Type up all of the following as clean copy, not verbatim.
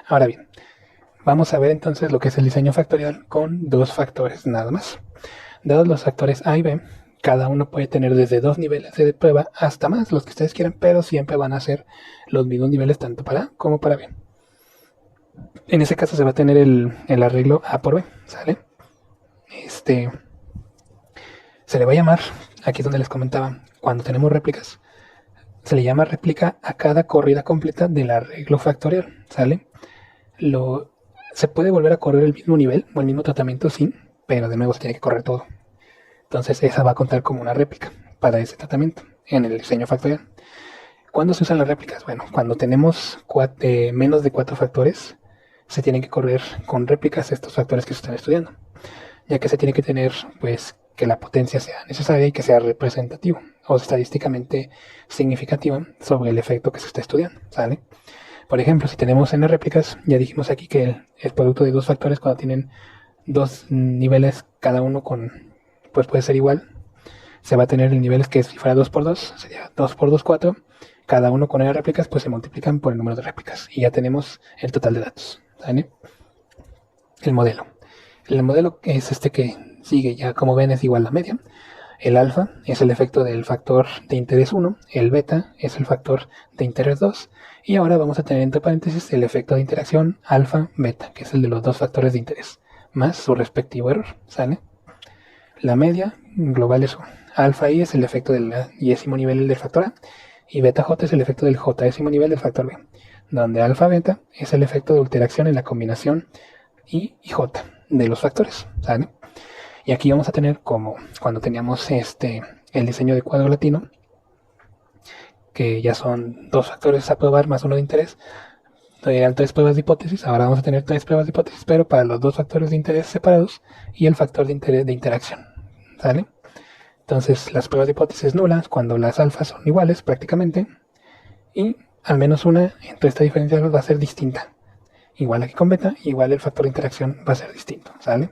Ahora bien, vamos a ver entonces lo que es el diseño factorial con dos factores nada más. Dados los factores A y B, cada uno puede tener desde 2 niveles de prueba hasta más, los que ustedes quieran, pero siempre van a ser los mismos niveles tanto para A como para B. En ese caso se va a tener el arreglo A por B, ¿sale? Se le va a llamar, aquí es donde les comentaba, cuando tenemos réplicas, se le llama réplica a cada corrida completa del arreglo factorial, ¿sale? Lo, Se puede volver a correr el mismo nivel o el mismo tratamiento, sí, pero de nuevo se tiene que correr todo. Entonces esa va a contar como una réplica para ese tratamiento en el diseño factorial. ¿Cuándo se usan las réplicas? Bueno, cuando tenemos menos de 4 factores, se tienen que correr con réplicas estos factores que se están estudiando, ya que se tiene que tener, pues, que la potencia sea necesaria y que sea representativo o estadísticamente significativa sobre el efecto que se está estudiando, ¿sale? Por ejemplo, si tenemos n réplicas, ya dijimos aquí que el producto de dos factores cuando tienen dos niveles cada uno con, pues puede ser igual, se va a tener el nivel que si fuera 2 por 2, sería 2 por 2, 4, cada uno con n réplicas, pues se multiplican por el número de réplicas y ya tenemos el total de datos, ¿vale? El modelo. El modelo es este que sigue, ya como ven es igual a la media. El alfa es el efecto del factor de interés 1, el beta es el factor de interés 2, y ahora vamos a tener entre paréntesis el efecto de interacción alfa-beta, que es el de los dos factores de interés, más su respectivo error, ¿sale? La media global es 1. Alfa i es el efecto del yésimo nivel del factor A, y beta j es el efecto del jésimo nivel del factor B, donde alfa-beta es el efecto de interacción en la combinación I y J de los factores, ¿sale? Y aquí vamos a tener como cuando teníamos el diseño de cuadro latino, que ya son dos factores a probar más uno de interés, eran 3 pruebas de hipótesis, ahora vamos a tener 3 pruebas de hipótesis, pero para los dos factores de interés separados y el factor de interés de interacción, ¿sale? Entonces las pruebas de hipótesis nulas cuando las alfas son iguales prácticamente, y al menos una entre esta diferencia va a ser distinta. Igual aquí con beta, igual el factor de interacción va a ser distinto, ¿sale?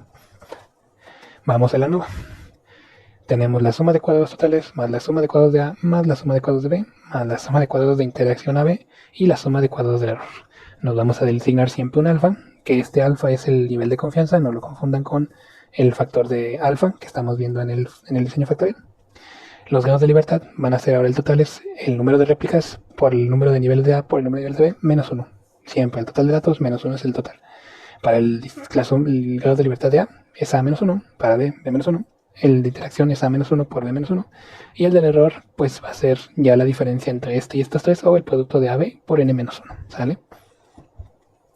Vamos a la nuba. Tenemos la suma de cuadrados totales más la suma de cuadrados de A más la suma de cuadrados de B más la suma de cuadrados de interacción AB y la suma de cuadrados del error. Nos vamos a designar siempre un alfa, que este alfa es el nivel de confianza, no lo confundan con el factor de alfa que estamos viendo en el diseño factorial. Los grados de libertad van a ser ahora el total es el número de réplicas por el número de niveles de A por el número de niveles de B menos 1. Siempre el total de datos menos 1 es el total. Para el grado de libertad de A es A menos 1, para B, B menos 1. El de interacción es A-1 por B-1. Y el del error, pues va a ser ya la diferencia entre este y estos tres, o el producto de AB por N-1, ¿sale?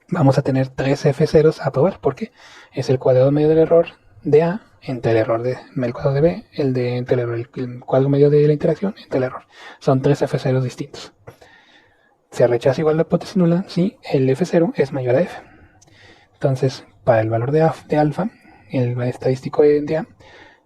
Vamos a tener 3 F0s a probar, porque es el cuadrado medio del error de A entre el error el cuadrado de B, entre el cuadrado medio de la interacción entre el error. Son 3 F0s distintos. Se rechaza igual la hipótesis nula si el F0 es mayor a F. Entonces, para el valor de alfa, el estadístico de A,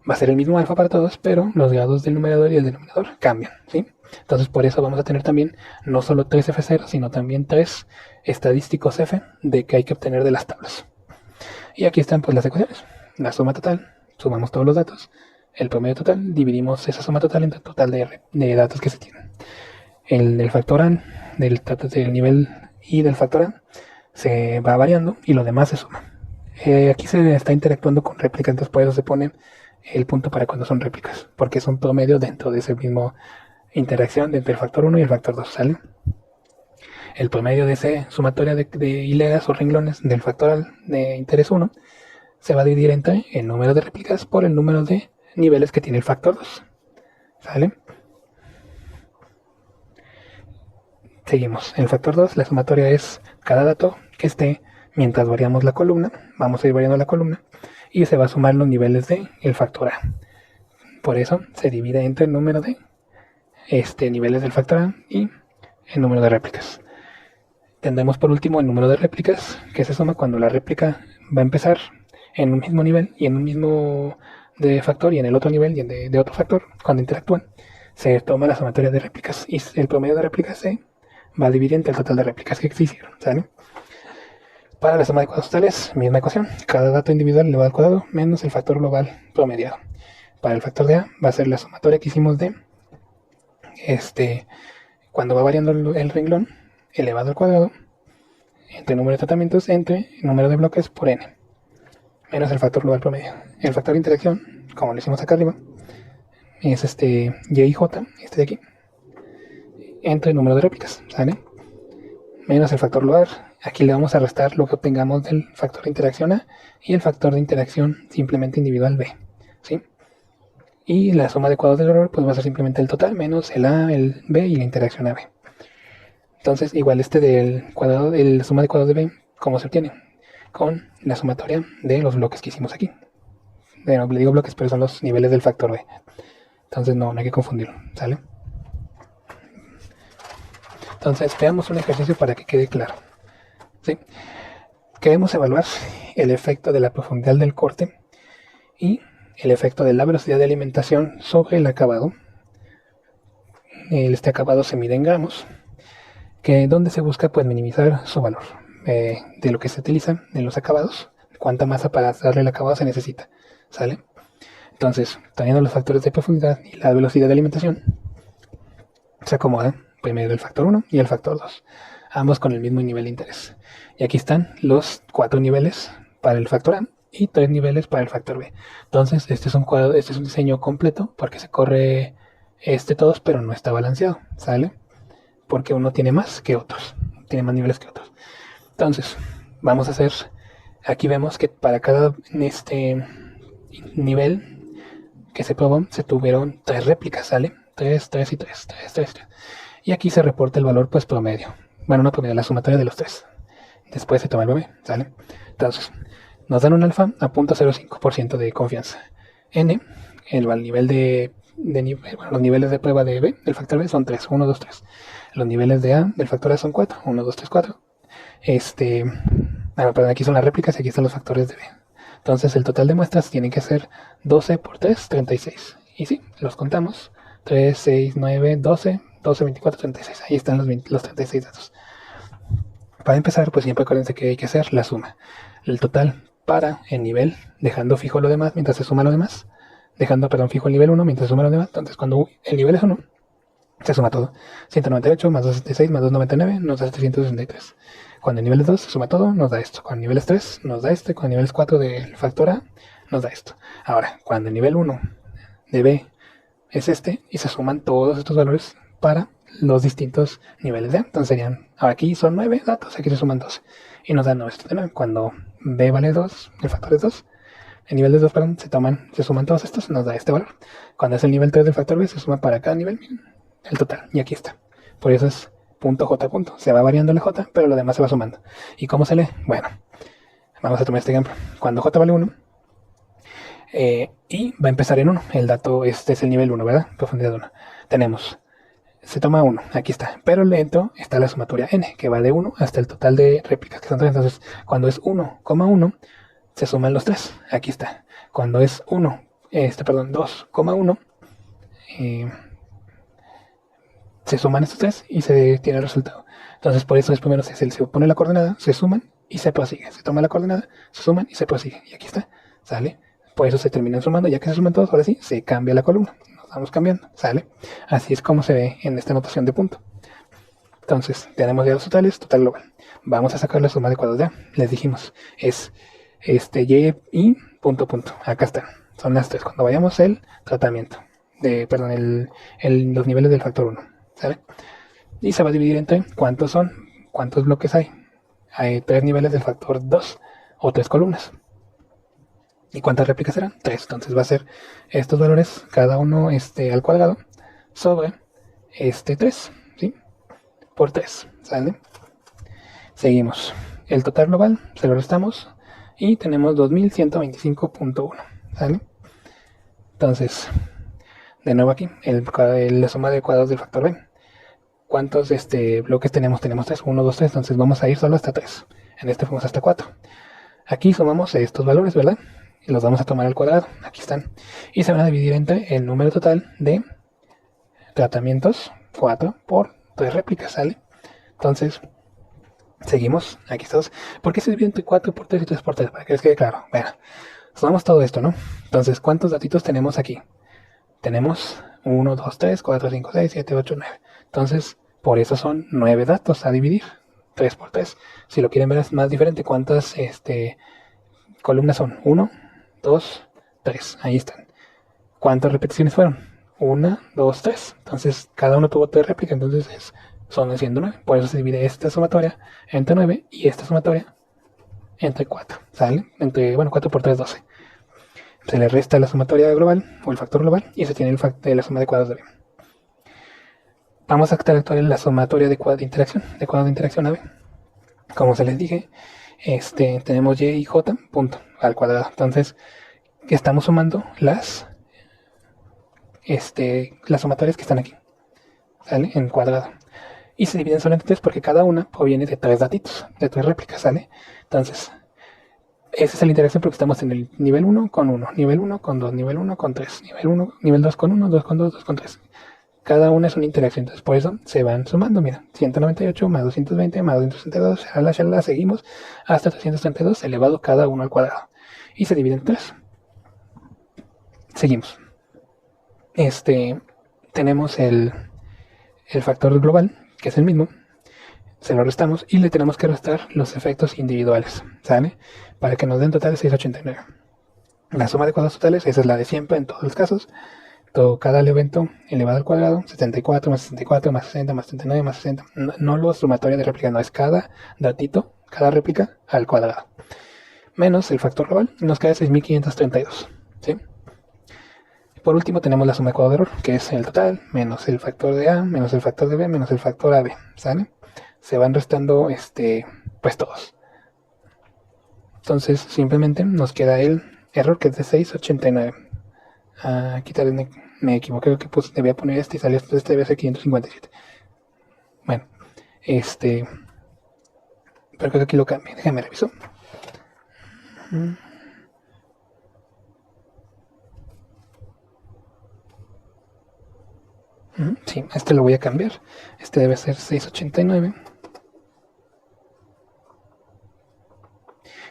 va a ser el mismo alfa para todos, pero los grados del numerador y el denominador cambian, ¿sí? Entonces por eso vamos a tener también no solo 3 F0, sino también 3 estadísticos F de que hay que obtener de las tablas. Y aquí están pues las ecuaciones. La suma total, sumamos todos los datos, el promedio total, dividimos esa suma total entre el total de datos que se tienen. El factor A del nivel I del factor A se va variando y lo demás se suma. Aquí se está interactuando con réplicas, entonces por eso se pone el punto para cuando son réplicas, porque es un promedio dentro de ese mismo interacción entre el factor 1 y el factor 2, ¿sale? El promedio de esa sumatoria de hileras o renglones del factorial de interés 1 se va a dividir entre el número de réplicas por el número de niveles que tiene el factor 2, ¿sale? Seguimos. El factor 2, la sumatoria es cada dato que esté mientras variamos la columna, vamos a ir variando la columna, y se va a sumar los niveles de el factor A. Por eso se divide entre el número de niveles del factor A y el número de réplicas. Tendremos por último el número de réplicas, que se suma cuando la réplica va a empezar en un mismo nivel y en un mismo de factor y en el otro nivel y de otro factor, cuando interactúan. Se toma la sumatoria de réplicas y el promedio de réplicas se va a dividir entre el total de réplicas que existieron, ¿sale? Para la suma de cuadrados totales, misma ecuación. Cada dato individual elevado al cuadrado menos el factor global promediado. Para el factor de A va a ser la sumatoria que hicimos de cuando va variando el renglón elevado al cuadrado entre el número de tratamientos entre el número de bloques por n, menos el factor global promedio. El factor de interacción, como lo hicimos acá arriba, es y y j, este de aquí, entre el número de réplicas, ¿sale? Menos el factor global. Aquí le vamos a restar lo que obtengamos del factor de interacción A y el factor de interacción simplemente individual B, ¿sí? Y la suma de cuadrados del error pues va a ser simplemente el total menos el A, el B y la interacción AB. Entonces igual del cuadrado, la suma de cuadrados de B, ¿cómo se obtiene? Con la sumatoria de los bloques que hicimos aquí. Bueno, le digo bloques, pero son los niveles del factor B. Entonces no hay que confundirlo, ¿sale? Entonces veamos un ejercicio para que quede claro, ¿sí? Queremos evaluar el efecto de la profundidad del corte y el efecto de la velocidad de alimentación sobre el acabado. Este acabado se mide en gramos, donde se busca pues minimizar su valor de lo que se utiliza en los acabados, cuánta masa para darle el acabado se necesita, ¿sale? Entonces, teniendo los factores de profundidad y la velocidad de alimentación, se acomoda primero el factor 1 y el factor 2, ambos con el mismo nivel de interés. Y aquí están los 4 niveles para el factor A y 3 niveles para el factor B. Entonces, este es un diseño completo porque se corre todos, pero no está balanceado, ¿sale? Porque uno tiene más que otros, tiene más niveles que otros. Entonces, vamos a hacer, aquí vemos que para cada nivel que se probó, se tuvieron 3 réplicas, ¿sale? 3, 3 y 3, 3, 3, 3. Y aquí se reporta el valor pues promedio. Bueno, no promedio, la sumatoria de los 3. Después se toma el B, ¿sale? Entonces, nos dan un alfa a 0.05% de confianza. N, el nivel los niveles de prueba de B, del factor B, son 3, 1, 2, 3. Los niveles de A del factor A son 4, 1, 2, 3, 4. Perdón, aquí son las réplicas y aquí están los factores de B. Entonces el total de muestras tiene que ser 12 por 3, 36. Y sí, los contamos. 3, 6, 9, 12, 12, 24, 36. Ahí están los 36 datos. Para empezar, pues siempre acuérdense que hay que hacer la suma. El total para el nivel, dejando fijo lo demás mientras se suma lo demás. Dejando, fijo el nivel 1 mientras se suma lo demás. Entonces cuando el nivel es 1, se suma todo. 198 más 266 más 299 nos da 763. Cuando el nivel es 2 se suma todo, nos da esto. Cuando el nivel es 3 nos da Cuando el nivel es 4 del factor A nos da esto. Ahora, cuando el nivel 1 de B es y se suman todos estos valores para los distintos niveles de A. Entonces serían, aquí son 9 datos, aquí se suman 12 y nos dan 979. Cuando B vale 2, el factor es 2, el nivel de 2, se suman todos estos, nos da este valor. Cuando es el nivel 3 del factor B, se suma para cada nivel el total, y aquí está. Por eso es punto J punto. Se va variando la J, pero lo demás se va sumando. ¿Y cómo se lee? Bueno, vamos a tomar este ejemplo. Cuando J vale 1, y va a empezar en 1. El dato, este es el nivel 1, ¿verdad? Profundidad 1. Se toma 1, aquí está. Pero dentro está la sumatoria n, que va de 1 hasta el total de réplicas, que son 3. Entonces, cuando es 1,1, se suman los 3. Aquí está. Cuando es 2,1, se suman estos 3 y se tiene el resultado. Entonces, por eso es primero se pone la coordenada, se suman y se prosigue. Se toma la coordenada, se suman y se prosigue. Y aquí está, ¿sale? Por eso se terminan sumando. Ya que se suman todos, ahora sí, se cambia la columna. Nos vamos cambiando, ¿sale? Así es como se ve en esta notación de punto. Entonces, tenemos ya los totales, total global. Vamos a sacar la suma de cuadrados de A. Les dijimos, es y punto. Acá están, son las 3. Cuando vayamos el tratamiento, los niveles del factor 1, ¿sale? Y se va a dividir entre cuántos bloques hay. Hay 3 niveles del factor 2 o 3 columnas. ¿Y cuántas réplicas serán? 3. Entonces va a ser estos valores, cada uno al cuadrado, sobre 3, ¿sí? Por 3, ¿sale? Seguimos. El total global se lo restamos y tenemos 2125.1, ¿sale? Entonces, de nuevo aquí, la suma de cuadrados del factor B. ¿Cuántos bloques tenemos? Tenemos 3, 1, 2, 3, entonces vamos a ir solo hasta 3. En fuimos hasta 4. Aquí sumamos estos valores, ¿verdad? Y los vamos a tomar al cuadrado, aquí están. Y se van a dividir entre el número total de tratamientos, 4 por 3 réplicas, ¿sale? Entonces, seguimos, aquí estamos. ¿Por qué se divide entre 4 por 3 y 3 por 3? Para que les quede claro. Bueno, sumamos todo esto, ¿no? Entonces, ¿cuántos datitos tenemos aquí? Tenemos 1, 2, 3, 4, 5, 6, 7, 8, 9. Entonces, por eso son 9 datos a dividir. 3 por 3. Si lo quieren ver es más diferente, ¿cuántas columnas son? 1, 2, 3. Ahí están. ¿Cuántas repeticiones fueron? 1, 2, 3. Entonces cada uno tuvo 3 réplicas, entonces son siendo 9. Por eso se divide esta sumatoria entre 9 y esta sumatoria entre 4. ¿Sale? Bueno, 4 por 3, 12. Se le resta la sumatoria global o el factor global y se tiene el factor de la suma de cuadrados de B. Vamos a actualizar la sumatoria de cuadros de interacción, A, B. Como se les dije, tenemos y y j punto al cuadrado. Entonces, estamos sumando las sumatorias que están aquí, ¿sale? En cuadrado. Y se dividen solamente 3 porque cada una proviene de 3 datitos, de 3 réplicas, ¿sale? Entonces, esa es la interacción porque estamos en el nivel 1 con 1, nivel 1 con 2, nivel 1 con 3, nivel 2 con 1, 2 con 2, 2 con 3. Cada una es una interacción, entonces por eso se van sumando, mira, 198 más 220 más 262, shalala, seguimos hasta 332 elevado cada uno al cuadrado. Y se divide en 3. Seguimos. Tenemos el factor global, que es el mismo, se lo restamos y le tenemos que restar los efectos individuales, ¿sale? Para que nos den total 689. La suma de cuadrados totales, esa es la de siempre en todos los casos. Cada evento elevado al cuadrado, 74 más 64 más 60 más 39 más 60. No lo sumatorio de réplica, no, es cada datito, cada réplica al cuadrado. Menos el factor global, nos queda 6532, ¿sí? Por último tenemos la suma de cuadrado de error, que es el total, menos el factor de A, menos el factor de B, menos el factor AB, ¿sale? Se van restando, pues todos. Entonces simplemente nos queda el error, que es de 689. Aquí tal vez me equivoqué, que debía poner y salió esto, debe ser 557. Bueno, pero creo que aquí lo cambie, déjame reviso. Sí, lo voy a cambiar. Debe ser 689.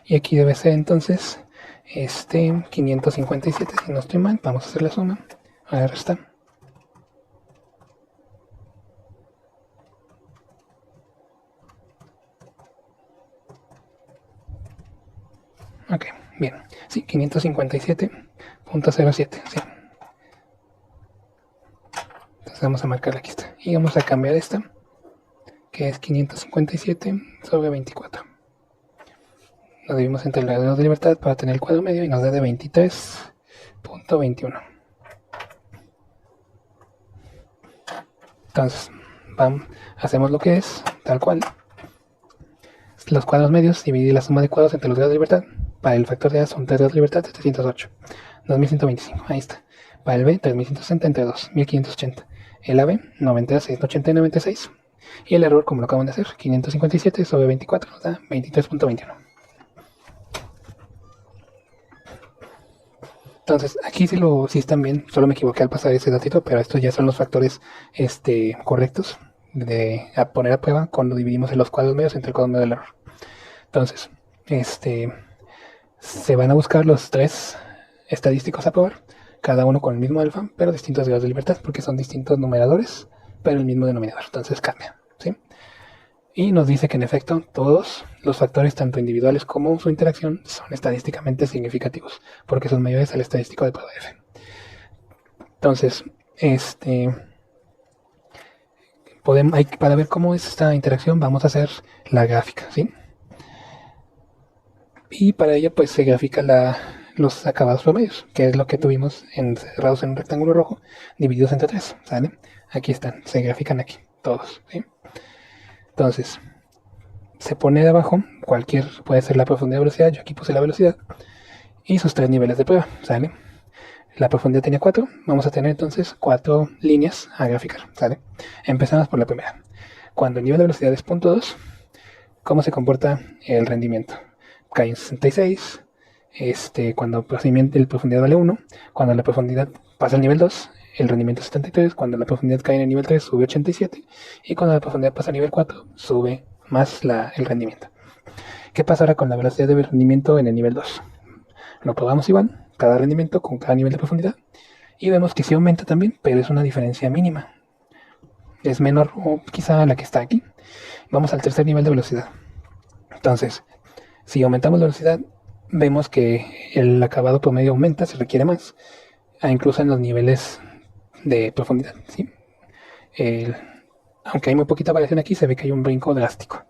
Y aquí debe ser entonces 557, si no estoy mal. Vamos a hacer la suma. A ver, está. Ok, bien. Sí, 557.07. Sí. Entonces vamos a marcar aquí está. Y vamos a cambiar esta, que es 557 sobre 24. Lo dividimos entre los grados de libertad para tener el cuadro medio y nos da de 23.21. Entonces, hacemos lo que es, tal cual. Los cuadros medios, dividir la suma de cuadros entre los grados de libertad. Para el factor de A son 3 grados de libertad, 708. 2125, ahí está. Para el B, 3160 entre 2, 1580. El AB, 96, 80 y 96. Y el error, como lo acaban de hacer, 557 sobre 24 nos da 23.21. Entonces, aquí sí están bien, solo me equivoqué al pasar ese datito, pero estos ya son los factores correctos a poner a prueba cuando dividimos en los cuadros medios entre el cuadro medio del error. Entonces, se van a buscar los 3 estadísticos a probar, cada uno con el mismo alfa, pero distintos grados de libertad, porque son distintos numeradores, pero el mismo denominador, entonces cambia, ¿sí? Y nos dice que en efecto todos los factores, tanto individuales como su interacción, son estadísticamente significativos, porque son mayores al estadístico de prueba F. Entonces, para ver cómo es esta interacción, vamos a hacer la gráfica, ¿sí? Y para ello, pues se grafica los acabados promedios, que es lo que tuvimos encerrados en un rectángulo rojo, divididos entre 3, ¿sale? Aquí están, se grafican aquí, todos, ¿sí? Entonces, se pone de abajo, puede ser la profundidad de velocidad, yo aquí puse la velocidad, y sus 3 niveles de prueba, ¿sale? La profundidad tenía 4, vamos a tener entonces 4 líneas a graficar, ¿sale? Empezamos por la primera. Cuando el nivel de velocidad es 0.2, ¿cómo se comporta el rendimiento? Cae en 66, cuando el profundidad vale 1, cuando la profundidad pasa al nivel 2, el rendimiento es 73, cuando la profundidad cae en el nivel 3 sube 87, y cuando la profundidad pasa al nivel 4 sube más el rendimiento. ¿Qué pasa ahora con la velocidad de rendimiento en el nivel 2? Lo probamos igual, cada rendimiento con cada nivel de profundidad, y vemos que sí aumenta también, pero es una diferencia mínima. es menor o quizá la que está aquí. Vamos al tercer nivel de velocidad. Entonces, si aumentamos la velocidad, vemos que el acabado promedio aumenta, se requiere más, incluso en los niveles de profundidad, ¿sí? El- Aunque hay muy poquita variación aquí, se ve que hay un brinco drástico.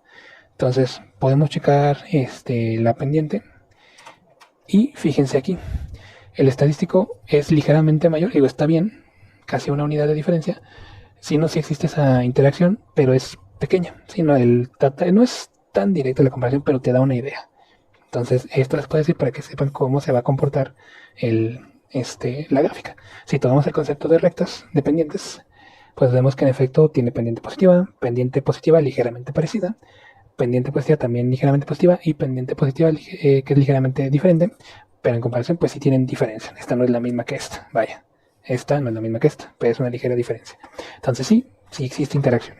Entonces, podemos checar la pendiente y fíjense aquí, el estadístico es ligeramente mayor, digo, está bien, casi una unidad de diferencia, si no, si existe esa interacción, pero es pequeña, si no, no es tan directa la comparación, pero te da una idea. Entonces, esto les puedo decir para que sepan cómo se va a comportar la gráfica. Si tomamos el concepto de rectas dependientes, pues vemos que en efecto tiene pendiente positiva ligeramente parecida, pendiente positiva también ligeramente positiva y pendiente positiva que es ligeramente diferente, pero en comparación pues sí tienen diferencia. Esta no es la misma que esta, vaya. Esta no es la misma que esta, pero es una ligera diferencia. Entonces sí existe interacción.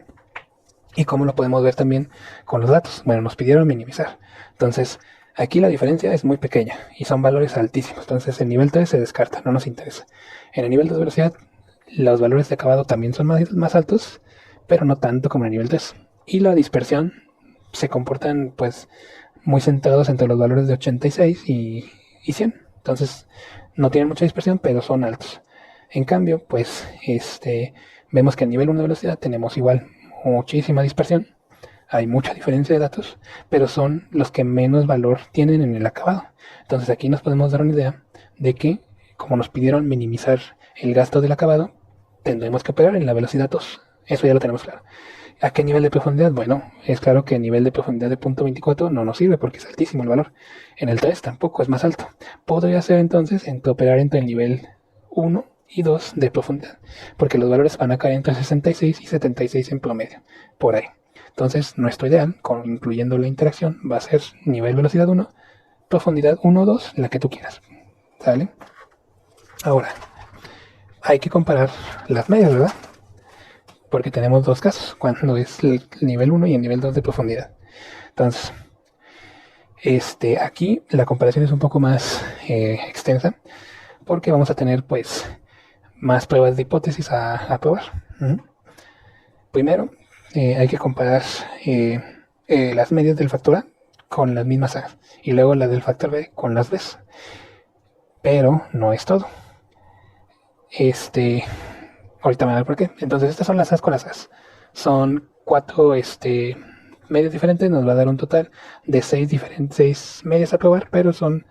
¿Y cómo lo podemos ver también con los datos? Bueno, nos pidieron minimizar. Entonces, aquí la diferencia es muy pequeña y son valores altísimos. Entonces, el nivel 3 se descarta, no nos interesa. En el nivel 2 de velocidad, los valores de acabado también son más altos, pero no tanto como en el nivel 3. Y la dispersión se comportan pues muy centrados entre los valores de 86 y 100. Entonces, no tienen mucha dispersión, pero son altos. En cambio, pues vemos que a nivel 1 de velocidad tenemos igual muchísima dispersión, hay mucha diferencia de datos, pero son los que menos valor tienen en el acabado. Entonces aquí nos podemos dar una idea de que, como nos pidieron minimizar el gasto del acabado, tendremos que operar en la velocidad 2. Eso ya lo tenemos claro. ¿A qué nivel de profundidad? Bueno, es claro que el nivel de profundidad de punto 24 no nos sirve porque es altísimo el valor. En el 3 tampoco, es más alto. Podría ser entonces operar entre el nivel 1 y 2 de profundidad, porque los valores van a caer entre 66 y 76 en promedio, por ahí. Entonces, nuestro ideal, incluyendo la interacción, va a ser nivel velocidad 1, profundidad 1 o 2, la que tú quieras. ¿Sale? Ahora, hay que comparar las medias, ¿verdad? Porque tenemos dos casos, cuando es el nivel 1 y el nivel 2 de profundidad. Entonces, aquí la comparación es un poco más extensa, porque vamos a tener pues más pruebas de hipótesis a probar. Primero, hay que comparar las medias del factor A con las mismas A y luego las del factor B con las B. Pero no es todo. Ahorita me voy a ver por qué. Entonces, estas son las A's con las A's. Son 4 medias diferentes, nos va a dar un total de 6 medias a probar, pero son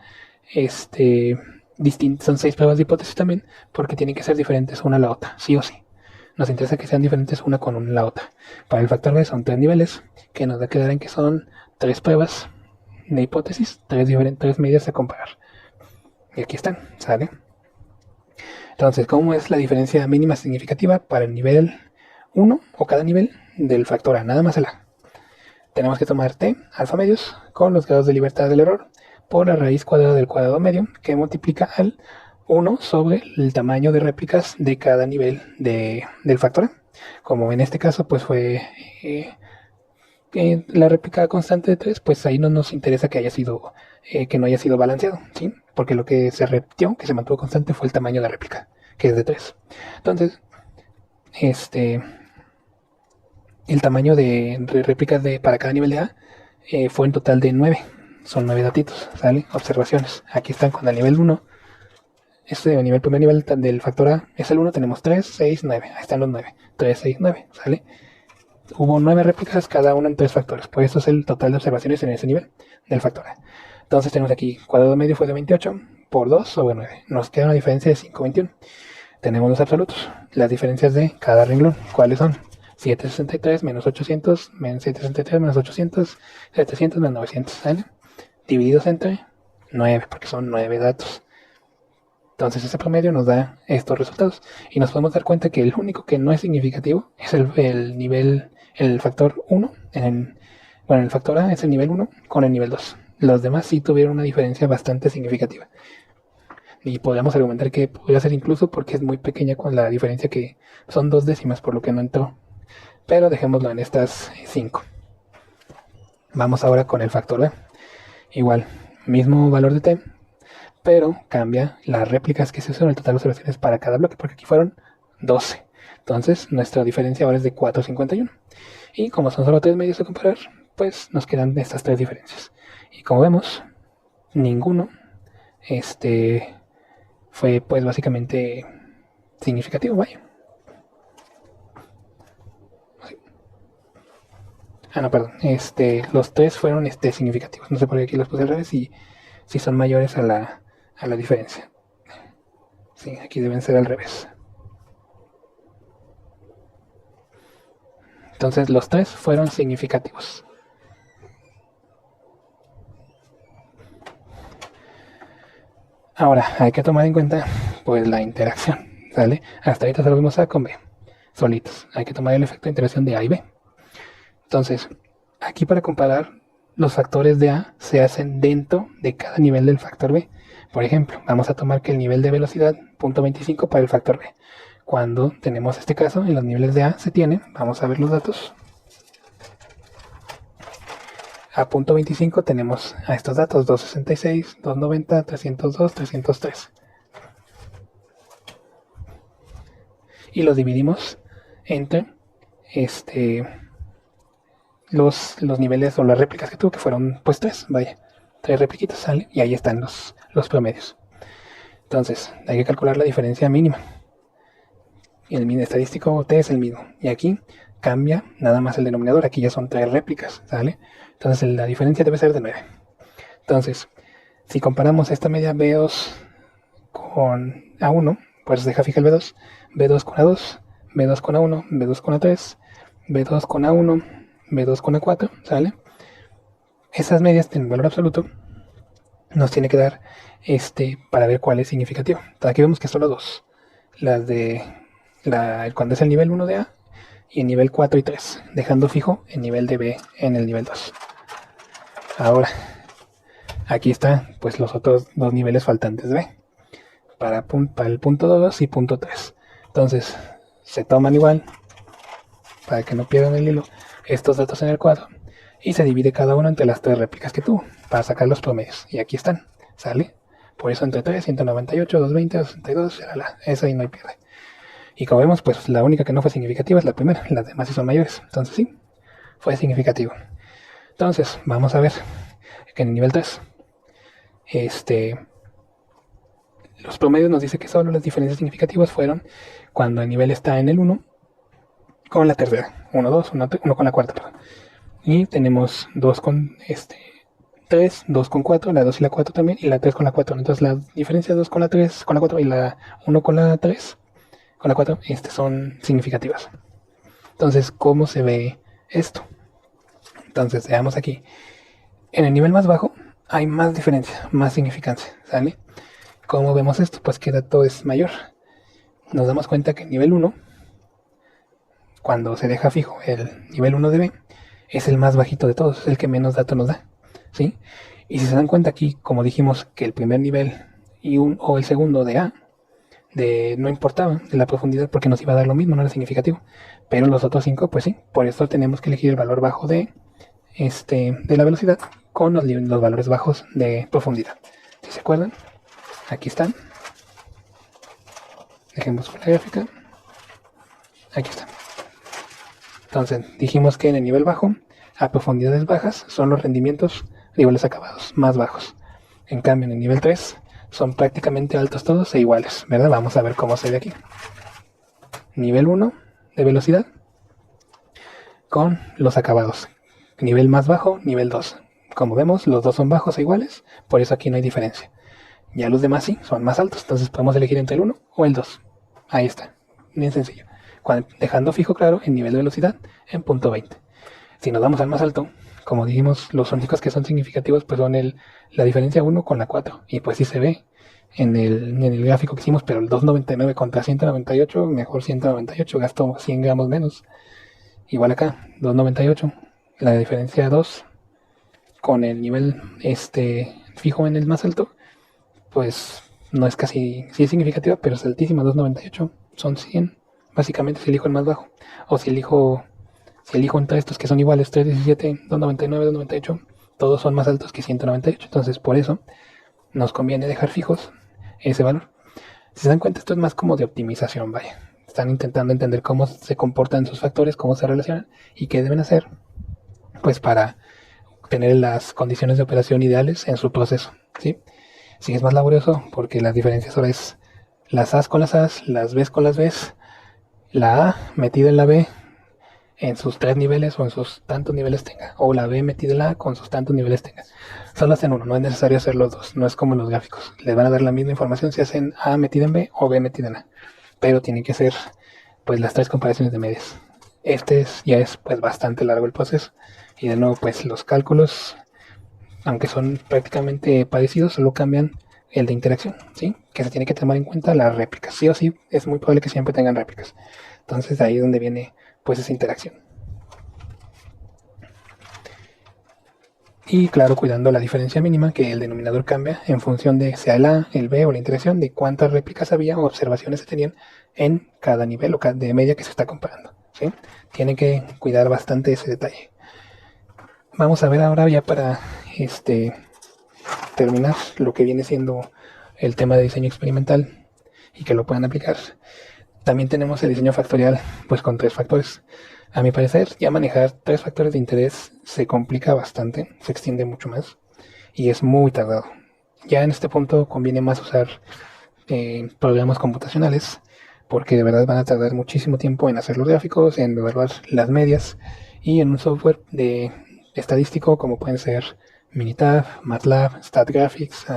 son 6 pruebas de hipótesis también, porque tienen que ser diferentes una a la otra, sí o sí. Nos interesa que sean diferentes una con la otra. Para el factor B son 3 niveles, que nos va a quedar en que son 3 pruebas de hipótesis, 3 medias a comparar. Y aquí están, ¿sale? Entonces, ¿cómo es la diferencia mínima significativa para el nivel 1 o cada nivel del factor A? Nada más el A. Tenemos que tomar t, alfa medios, con los grados de libertad del error, por la raíz cuadrada del cuadrado medio, que multiplica al 1 sobre el tamaño de réplicas de cada nivel del factor A. Como en este caso, pues fue la réplica constante de 3, pues ahí no nos interesa que que no haya sido balanceado, ¿sí? Porque lo que se repitió, que se mantuvo constante, fue el tamaño de la réplica, que es de 3. Entonces, el tamaño de réplicas para cada nivel de A fue en total de 9. Son 9 datitos, ¿sale? Observaciones. Aquí están con el nivel 1. Primer nivel del factor A es el 1, tenemos 3, 6, 9. Ahí están los 9. 3, 6, 9, ¿sale? Hubo 9 réplicas, cada una en 3 factores. Pues esto es el total de observaciones en ese nivel del factor A. Entonces tenemos aquí, cuadrado medio fue de 28 por 2 sobre 9. Nos queda una diferencia de 5,21. Tenemos los absolutos, las diferencias de cada renglón. ¿Cuáles son? 763 menos 800, menos 763 menos 800, 700 menos 900, ¿sale? Divididos entre 9, porque son 9 datos. Entonces ese promedio nos da estos resultados. Y nos podemos dar cuenta que el único que no es significativo es el nivel, el factor 1. Bueno, el factor A es el nivel 1 con el nivel 2. Los demás sí tuvieron una diferencia bastante significativa. Y podríamos argumentar que podría ser incluso porque es muy pequeña con la diferencia que son 2 décimas, por lo que no entró. Pero dejémoslo en estas 5. Vamos ahora con el factor B. Igual, mismo valor de t, pero cambia las réplicas que se usan, el total de observaciones para cada bloque, porque aquí fueron 12. Entonces nuestra diferencia ahora es de 4,51. Y como son solo tres medios a comparar, pues nos quedan estas tres diferencias. Y como vemos, ninguno fue pues básicamente significativo, vaya. Ah, no, perdón. Los tres fueron significativos. No sé por qué aquí los puse al revés y si son mayores a la diferencia. Sí, aquí deben ser al revés. Entonces los tres fueron significativos. Ahora, hay que tomar en cuenta pues la interacción, ¿sale? Hasta ahorita solo vimos A con B, solitos. Hay que tomar el efecto de interacción de A y B. Entonces, aquí para comparar, los factores de A se hacen dentro de cada nivel del factor B. Por ejemplo, vamos a tomar que el nivel de velocidad, 0.25 para el factor B. Cuando tenemos este caso, en los niveles de A se tiene, vamos a ver los datos. A 0.25 tenemos a estos datos, 266, 290, 302, 303. Y los dividimos entre los niveles o las réplicas que tuvo, que fueron pues tres, vaya, tres repliquitas, sale, y ahí están los promedios. Entonces, hay que calcular la diferencia mínima. El estadístico T es el mismo, y aquí cambia nada más el denominador, aquí ya son tres réplicas, ¿sale? Entonces la diferencia debe ser de 9. Entonces, si comparamos esta media B2 con A1, pues deja fija el B2, B2 con A2, B2 con A1, B2 con A3, B2 con A1, B2 con A4, ¿sale? Esas medias en valor absoluto nos tiene que dar para ver cuál es significativo. Entonces aquí vemos que solo dos, las de cuando es el nivel 1 de A y el nivel 4 y 3, dejando fijo el nivel de B en el nivel 2. Ahora, aquí están pues los otros dos niveles faltantes de B, para el punto 2 y punto 3. Entonces, se toman igual, para que no pierdan el hilo, estos datos en el cuadro, y se divide cada uno entre las tres réplicas que tuvo, para sacar los promedios. Y aquí están, ¿sale? Por eso entre 3, 198, 220, 262, eso ahí no hay pierde. Y como vemos, pues la única que no fue significativa es la primera, las demás sí son mayores. Entonces sí, fue significativo. Entonces, vamos a ver que en el nivel 3, los promedios nos dice que solo las diferencias significativas fueron cuando el nivel está en el 1 con la tercera, 1, 2, 1 con la cuarta, perdón. Y tenemos 2 con 3, 2 con 4, la 2 y la 4 también, y la 3 con la 4. Entonces las diferencias 2 con la 3, con la 4 y la 1 con la 3, con la 4, son significativas. Entonces, ¿cómo se ve esto? Entonces, veamos aquí. En el nivel más bajo hay más diferencia, más significancia, ¿sale? ¿Cómo vemos esto? Pues que dato es mayor. Nos damos cuenta que el nivel 1, cuando se deja fijo el nivel 1 de B, es el más bajito de todos, es el que menos datos nos da, ¿sí? Y si se dan cuenta aquí, como dijimos, que el primer nivel o el segundo de A, no importaba de la profundidad porque nos iba a dar lo mismo, no era significativo. Pero los otros 5, pues sí, por eso tenemos que elegir el valor bajo de la velocidad con los valores bajos de profundidad. Si se acuerdan, aquí están. Dejemos la gráfica. Aquí está. Entonces, dijimos que en el nivel bajo, a profundidades bajas, son los rendimientos, niveles acabados, más bajos. En cambio, en el nivel 3, son prácticamente altos todos e iguales, ¿verdad? Vamos a ver cómo se ve aquí. Nivel 1 de velocidad con los acabados. Nivel más bajo, nivel 2. Como vemos, los dos son bajos e iguales, por eso aquí no hay diferencia. Ya los demás sí, son más altos, entonces podemos elegir entre el 1 o el 2. Ahí está, bien sencillo. Dejando fijo, claro, el nivel de velocidad en punto 20. Si nos vamos al más alto, como dijimos, los únicos que son significativos pues son la diferencia 1 con la 4. Y pues sí se ve en el gráfico que hicimos, pero el 299 contra 198, mejor 198, gastó 100 gramos menos. Igual acá, 298, la diferencia 2 con el nivel fijo en el más alto, pues no es casi, sí es significativa, pero es altísima, 298, son 100, básicamente si elijo el más bajo, o si elijo entre estos que son iguales, 317, 299, 298, todos son más altos que 198, entonces por eso nos conviene dejar fijos ese valor. Si se dan cuenta, esto es más como de optimización, vaya. están intentando entender cómo se comportan sus factores, cómo se relacionan y qué deben hacer, pues para tener las condiciones de operación ideales en su proceso, ¿sí? Sí es más laborioso porque las diferencias ahora es las A's con las A's, las B's con las B's, la A metida en la B en sus 3 niveles o en sus tantos niveles tenga, o la B metida en la A con sus tantos niveles tenga. Solo hacen uno, no es necesario hacer los dos, no es como los gráficos. Les van a dar la misma información si hacen A metida en B o B metida en A, pero tienen que hacer pues las 3 comparaciones de medias. Ya es pues bastante largo el proceso. Y de nuevo pues los cálculos, aunque son prácticamente parecidos, solo cambian el de interacción, ¿sí? Que se tiene que tomar en cuenta las réplicas. Sí o sí, es muy probable que siempre tengan réplicas. Entonces ahí es donde viene pues esa interacción. Y claro, cuidando la diferencia mínima, que el denominador cambia en función de sea el A, el B o la interacción, de cuántas réplicas había o observaciones se tenían en cada nivel o de media que se está comparando, ¿sí? Tienen que cuidar bastante ese detalle. Vamos a ver ahora ya para terminar lo que viene siendo el tema de diseño experimental y que lo puedan aplicar. También tenemos el diseño factorial, pues con 3 factores. A mi parecer, ya manejar 3 factores de interés se complica bastante, se extiende mucho más y es muy tardado. Ya en este punto conviene más usar programas computacionales porque de verdad van a tardar muchísimo tiempo en hacer los gráficos, en evaluar las medias y en un software de estadístico como pueden ser Minitab, MATLAB, StatGraphics,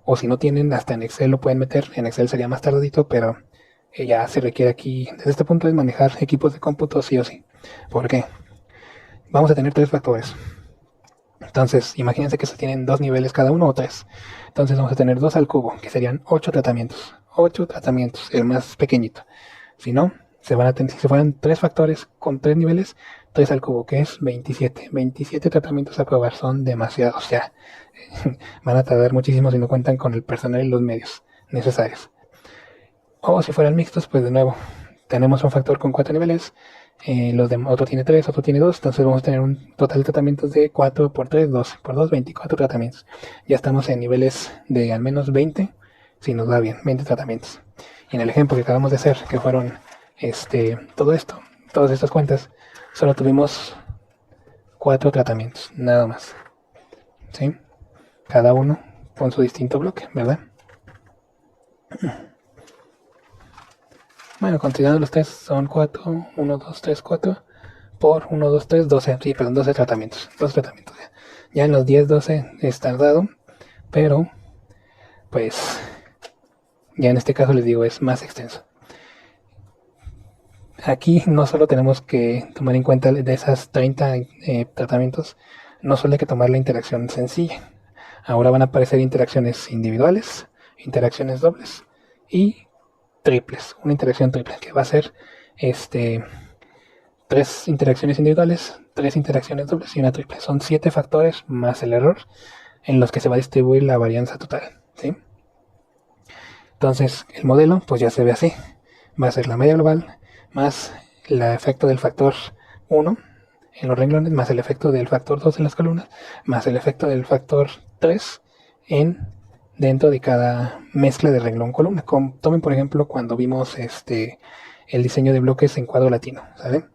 o si no tienen, hasta en Excel lo pueden meter. En Excel sería más tardadito, pero ya se requiere aquí, desde este punto, es manejar equipos de cómputo sí o sí. ¿Por qué? Vamos a tener 3 factores. Entonces, imagínense que se tienen 2 niveles cada uno o 3. Entonces vamos a tener 2 al cubo, que serían 8 tratamientos. 8 tratamientos, el más pequeñito. Si no, si se fueran 3 factores con 3 niveles, 3 al cubo, que es 27. 27 tratamientos a probar, son demasiados ya. Van a tardar muchísimo si no cuentan con el personal y los medios necesarios. O si fueran mixtos, pues de nuevo, tenemos un factor con 4 niveles, otro tiene 3, otro tiene 2, entonces vamos a tener un total de tratamientos de 4 por 3, 12 por 2, 24 tratamientos. Ya estamos en niveles de al menos 20, si nos va bien, 20 tratamientos. Y en el ejemplo que acabamos de hacer, que fueron todo esto, todas estas cuentas, solo tuvimos 4 tratamientos, nada más. ¿Sí? Cada uno con su distinto bloque, ¿verdad? Bueno, considerando los test, son 4, 1, 2, 3, 4, por 1, 2, 3, 12, sí, perdón, 12 tratamientos, 12 tratamientos. Ya en los 10, 12 es tardado, pero, pues, ya en este caso les digo, es más extenso. Aquí no solo tenemos que tomar en cuenta de esas 30 tratamientos, no solo hay que tomar la interacción sencilla. Ahora van a aparecer interacciones individuales, interacciones dobles y triples, una interacción triple, que va a ser 3 interacciones individuales, 3 interacciones dobles y una triple. Son 7 factores más el error en los que se va a distribuir la varianza total, ¿sí? Entonces, el modelo, pues ya se ve así. Va a ser la media global más el efecto del factor 1 en los renglones, más el efecto del factor 2 en las columnas, más el efecto del factor 3 dentro de cada mezcla de renglón columna. Tomen por ejemplo cuando vimos el diseño de bloques en cuadro latino, ¿saben?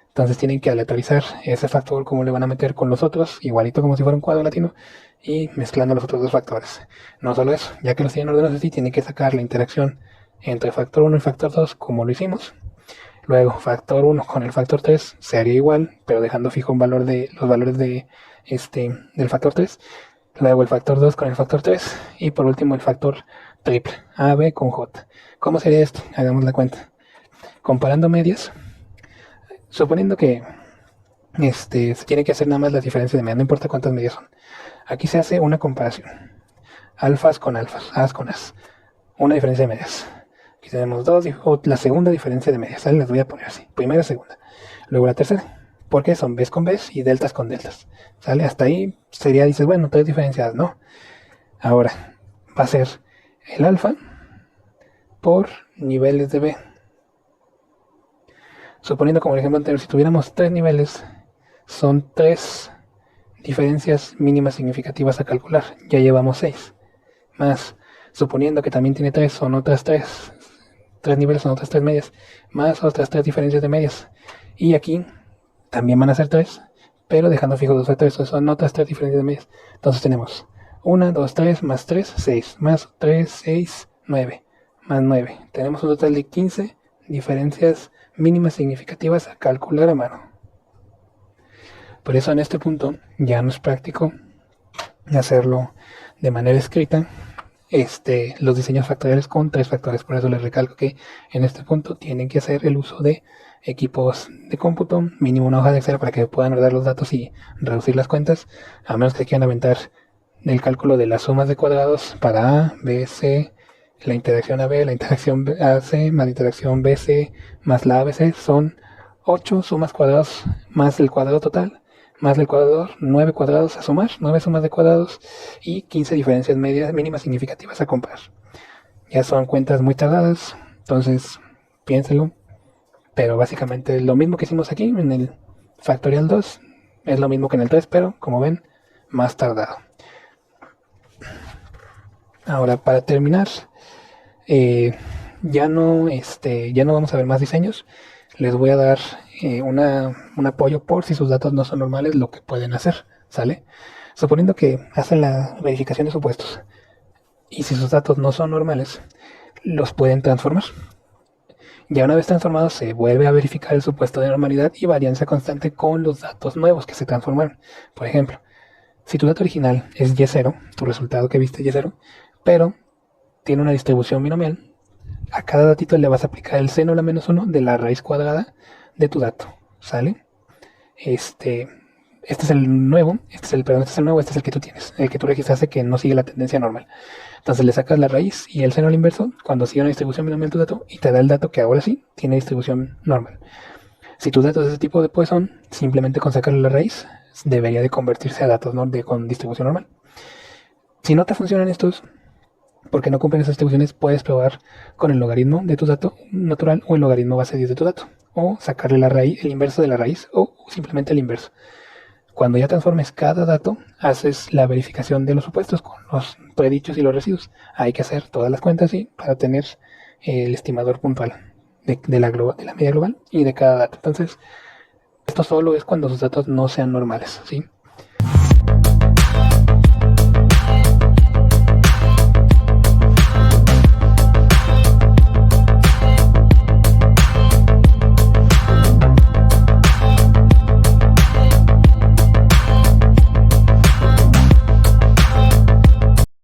Entonces tienen que aleatorizar ese factor, cómo le van a meter con los otros, igualito como si fuera un cuadro latino, y mezclando los otros 2 factores. No solo eso, ya que los tienen ordenados así, tienen que sacar la interacción entre factor 1 y factor 2, como lo hicimos. Luego, factor 1 con el factor 3 se haría igual, pero dejando fijo los valores del factor 3. Luego el factor 2 con el factor 3. Y por último el factor triple, AB con J. ¿Cómo sería esto? Hagamos la cuenta. Comparando medias, suponiendo que se tiene que hacer nada más las diferencias de medias, no importa cuántas medias son. Aquí se hace una comparación. Alfas con alfas, as con as. Una diferencia de medias. Aquí tenemos la segunda diferencia de medias, ¿sale? Les voy a poner así, primera, segunda. Luego la tercera, porque son Bs con Bs y deltas con deltas, ¿sale? Hasta ahí sería, dices, bueno, 3 diferencias, ¿no? Ahora, va a ser el alfa por niveles de B. Suponiendo como el ejemplo anterior, si tuviéramos 3 niveles, son 3 diferencias mínimas significativas a calcular, ya llevamos 6. Más, suponiendo que también tiene 3, son otras 3 3 niveles son otras 3 medias, más otras 3 diferencias de medias. Y aquí también van a ser 3, pero dejando fijo 2 factores, son otras 3 diferencias de medias. Entonces tenemos 1, 2, 3, más 3, 6, más 3, 6, 9, más 9. Tenemos un total de 15 diferencias mínimas significativas a calcular a mano. Por eso en este punto ya no es práctico hacerlo de manera escrita, los diseños factoriales con 3 factores. Por eso les recalco que en este punto tienen que hacer el uso de equipos de cómputo, mínimo una hoja de Excel para que puedan guardar los datos y reducir las cuentas, a menos que quieran aventar el cálculo de las sumas de cuadrados para A, B, C, la interacción AB, la interacción AC, más la interacción BC, más la ABC, son 8 sumas cuadrados más el cuadrado total, más el cuadrado, 9 cuadrados a sumar, 9 sumas de cuadrados y 15 diferencias medias mínimas significativas a comparar. Ya son cuentas muy tardadas, entonces piénsenlo, pero básicamente lo mismo que hicimos aquí en el factorial 2, es lo mismo que en el 3, pero como ven, más tardado. Ahora, para terminar, ya no vamos a ver más diseños. Les voy a dar un apoyo por si sus datos no son normales, lo que pueden hacer, ¿sale? Suponiendo que hacen la verificación de supuestos y si sus datos no son normales, los pueden transformar. Ya una vez transformados, se vuelve a verificar el supuesto de normalidad y varianza constante con los datos nuevos que se transformaron. Por ejemplo, si tu dato original es Y0, tu resultado que viste es Y0, pero tiene una distribución binomial, a cada datito le vas a aplicar el seno a la menos 1 de la raíz cuadrada de tu dato, ¿sale? Este es el nuevo, este es el que tú tienes, el que tú registraste que no sigue la tendencia normal. Entonces le sacas la raíz y el seno al inverso cuando sigue una distribución binomial tu dato y te da el dato que ahora sí tiene distribución normal. Si tus datos de ese tipo de Poisson, simplemente con sacarle la raíz debería de convertirse a datos con distribución normal. Si no te funcionan estos, porque no cumplen esas distribuciones, puedes probar con el logaritmo de tu dato natural o el logaritmo base 10 de tu dato, o sacarle la raíz, el inverso de la raíz, o simplemente el inverso. Cuando ya transformes cada dato, haces la verificación de los supuestos con los predichos y los residuos. Hay que hacer todas las cuentas para tener el estimador puntual de la media global y de cada dato. Entonces, esto solo es cuando sus datos no sean normales, ¿sí?